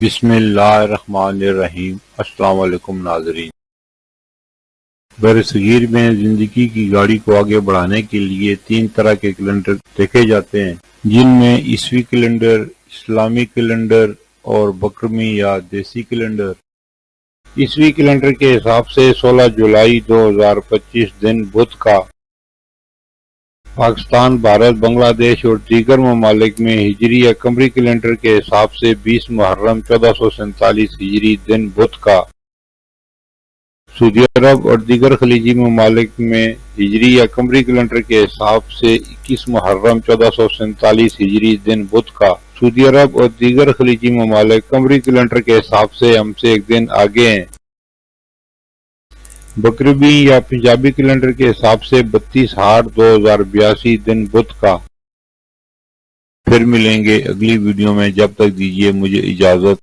بسم اللہ الرحمن الرحیم۔ السلام علیکم ناظرین۔ برصغیر میں زندگی کی گاڑی کو آگے بڑھانے کے لیے 3 طرح کے کیلنڈر دیکھے جاتے ہیں، جن میں عیسوی کیلنڈر، اسلامی کیلنڈر اور بکرمی یا دیسی کیلنڈر۔ عیسوی کیلنڈر کے حساب سے 16 جولائی 2025 دن بدھ کا پاکستان، بھارت، بنگلہ دیش اور دیگر ممالک میں ہجری یا قمری کیلنڈر کے حساب سے 20 محرم 1447 ہجری دن بدھ کا، سعودی عرب اور دیگر خلیجی ممالک میں ہجری یا قمری کیلنڈر کے حساب سے 21 محرم 1447 ہجری دن بدھ کا، سعودی عرب اور دیگر خلیجی ممالک قمری کیلنڈر کے حساب سے ہم سے ایک دن آگے ہیں۔ بکرمی یا پنجابی کیلنڈر کے حساب سے 32/8/2082 دن بدھ کا۔ پھر ملیں گے اگلی ویڈیو میں، جب تک دیجیے مجھے اجازت۔